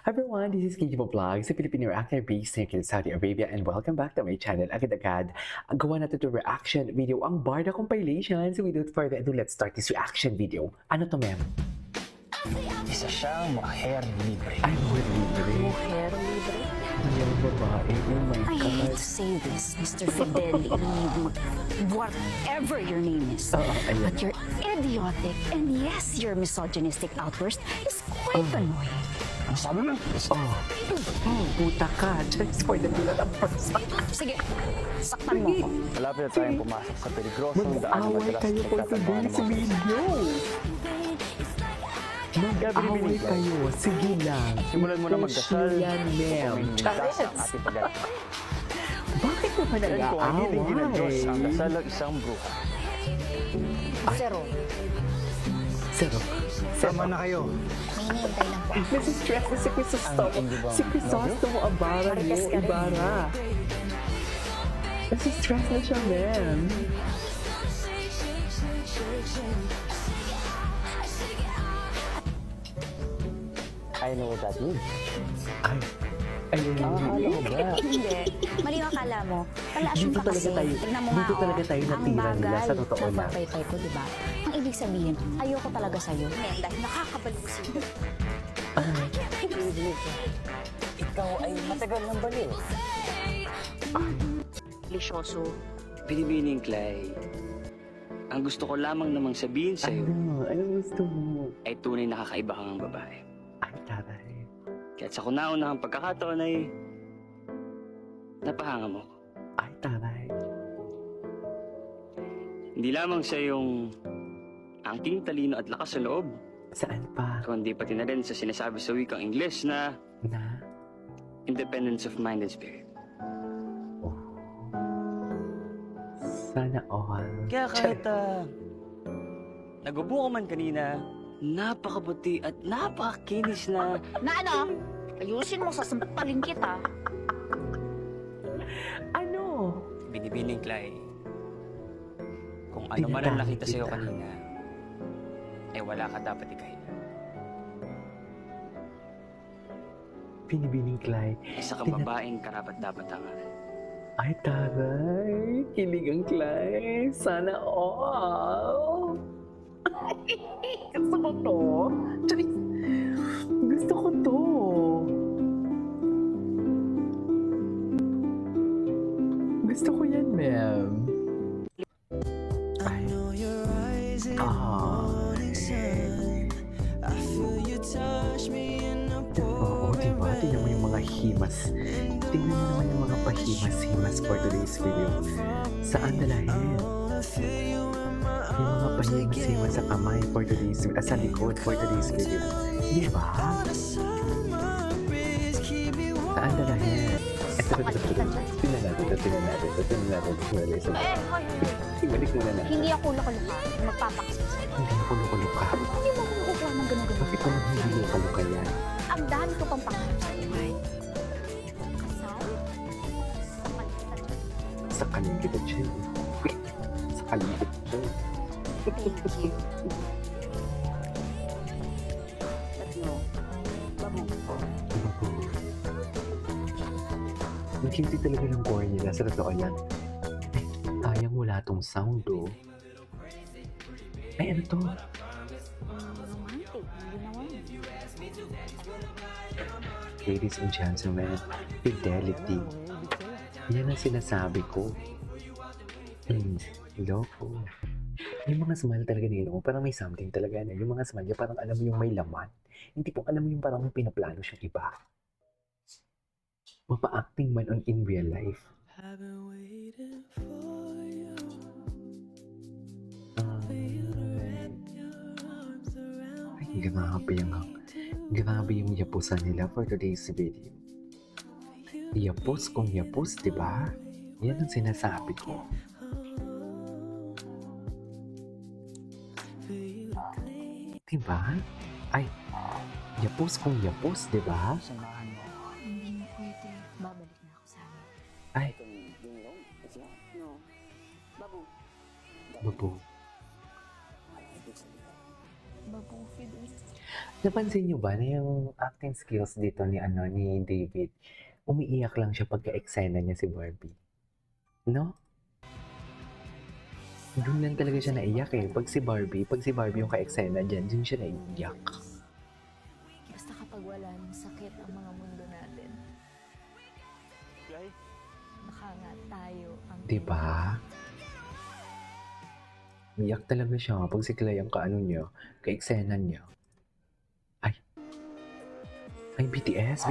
Hi everyone, this is KG Vlog, sa Filipino reactor based in Saudi Arabia, and welcome back to my channel. Agad-agad, ang gawa natin ito reaction video, ang Barda compilation. So without further ado, let's start this reaction video. Ano to, ma'am? Isa siyang mujer libre. Ay, mujer libre. Mujer libre? Yung babae, oh my I hate God. to say this, Mr. Fidel, whatever your name is. Ayun. But your idiotic and yes, your misogynistic outburst is quite annoying. Ang sabi mo? Puta ka, just for the good of person. Sige, saktan mo ko. Malapit na tayong pumasok sa peligrosong daan na Mag-away madalas kayo for nagtatamaan today's ng mga video. Mag-away kayo, sige lang. Simulan mo na magdasal. Yan, ma'am. Mintas ang ating pagdala. Bakit mo pa Dahil kung ang hiling ng Diyos ang nag-aaway? dasal ng isang bruha. Zero. Zero. Sama na kayo. May hinihintay lang po. Nasi-stress na si Crisostomo. hindi ba Si Crisostomo, abara mo, Marites ka rin. ibara. Nasi-stress na siya, ma'am. I know what that means. Ay, ayun. Akala ko ba? Hindi. Mali yung akala mo. Palaasyon Dito ka talaga kasi. tayo- Tignan mo dito nga, talaga tayo ang natira nila, bagal sa totoo ng lang. pagpaypay ko, di ba? Ang ibig sabihin, ayoko talaga sa'yo. Dahil nakakabaliw sa'yo. Ikaw ay matagal ng baliw. Lisyoso. Binibining Clay, ang gusto ko lamang namang sabihin sa'yo Ano gusto mo? ay tunay na kakaiba kang babae. Ay, taray. Kaya't sa kauna-unahang pagkakataon ay napahanga mo ko. Ay, taray. Hindi lamang sa iyong angking talino at lakas sa loob, Saan pa? kundi pati na rin sa sinasabi sa wikang Ingles na Na? independence of mind and spirit. Oh. Sana all. Kaya kahit nagubo ka man kanina, napakabuti at napakakinis na Na ano? Ayusin mo, sasampalin kita. Ano? binibining Clay. Kung ano man ang nakita sa'yo Dinadami kita. kanina, eh wala ka dapat ikahilan. Binibining Clyde. Isa kang babaeng karapat-dapat tangan. Ay, taray. Kilig ang Clyde. Sana all. Gusto ko to. Charis. Gusto ko to. Gusto ko yan, ma'am. Ay. Oo, diba? Tingnan mo yung mga himas. Tingnan mo naman yung mga pahimas-himas for today's video. Saan dalahin? Yung mga pahimas-himas sa kamay for today's video. Sa likod for today's video. Diba? Saan dalahin? Ito. Tingnan natin. Ibalik muna na. Hindi ako luka-luka. Magpapakasal sa'yo. Hindi ako luka-luka. Hindi mo ako makukuha ng gano'n-gano'n. Bakit ko nang hindi luka-luka yan? Ang dami ko pang pakasal sa'yo. Kasal? Sa kanin kita dyan. Sa kanin kita dyan. Thank you. Tatlo. Babu. Ang cute talaga ng core nila, sa totoo lang. Sayang wala tong sound, oh. Ay, ano to? Romantic. Ang ginawa mo. Ladies and gentlemen, fidelity. Yan ang sinasabi ko. Loko. Yung mga smile talaga nila, parang may something talaga na. Yung mga smile niya, parang alam mo yung may laman. Hindi po alam mo yung parang may pinaplano siyang iba. Mapa-acting man on in real life. Ay, grabe yung yapusan nila for today's video. Yapos kung yapos, di ba? Yan ang sinasabi ko. Diba? Ay, yapos kung yapos, di ba? Samahan mo. Hindi mo pwede. Babalik na ako sa amin. Ay, No. Babu. babu. Babu, Fidel. Napansin niyo ba na yung acting skills dito ni David, umiiyak lang siya pagka-eksena niya si Barbie, 'no? Dun lang talaga siya naiyak, eh. Pag si Barbie yung ka-eksena diyan, dun siya naiiyak. Basta kapag wala ng sakit ang mga mundo natin, baka nga tayo ang 'Di ba? Umiyak talaga siya pag si Clay ang ka-ano niya, ka-eksena niya. Ay. Ay, BTS.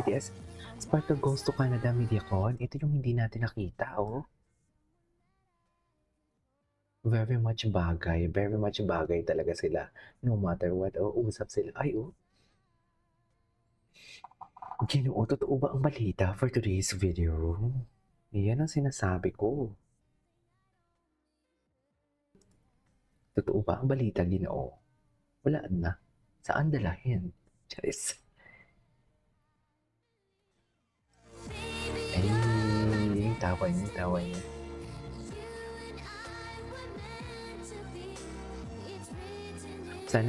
Sparkle Goes to Canada Mediacon. Ito yung hindi natin nakita, oh. Very much bagay talaga sila. No matter what, oh, usap sila. Ay, oh. Ginoo, totoo ba ang balita for today's video? Yan ang sinasabi ko. Totoo ba ang balita, Ginoo? Wala na. Saan dalahin? Charis. Ay, yung tawa niya. Sana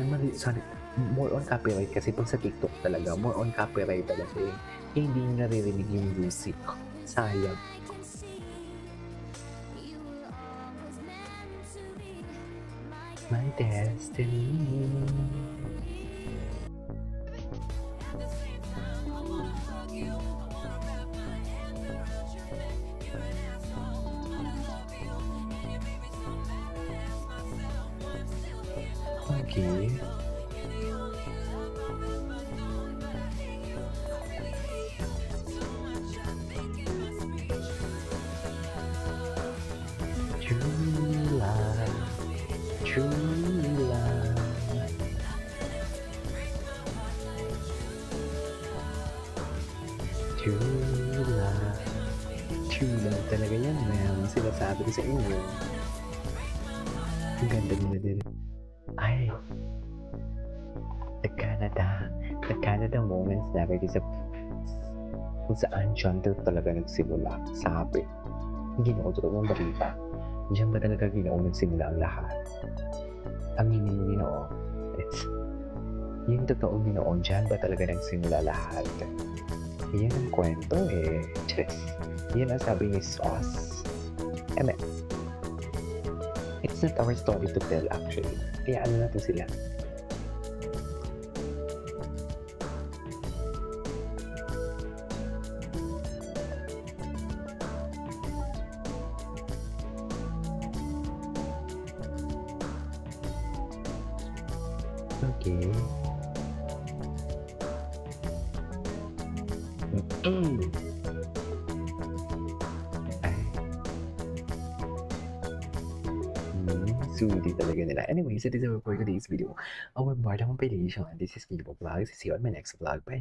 more on copyright kasi pag sa TikTok talaga, more on copyright talaga eh. Hindi nyo naririnig yung music. Sayang. My destiny. Okay. True love. True love talaga yan, ma'am. Sinasabi ko sa inyo. Ang ganda nila din. Ay, the Canada moments namin sa kung saan dyan talaga nagsimula. Sabi, Ginoo, totoo ang balita. Diyan ba talaga Ginoo nagsimula ang lahat? Aminin mo, Ginoo. Yung totoo, Ginoo, dyan ba talaga nagsimula lahat? Yan ang kwento eh. Just, yan ang sabi ni Sauce. It's not our story to tell actually. Kaya ano natin sila. Okay. Sweetie talaga nila. Anyways, it is over for today's video. Our board compilation. This is Kibo Vlog. See you on my next vlog. Bye!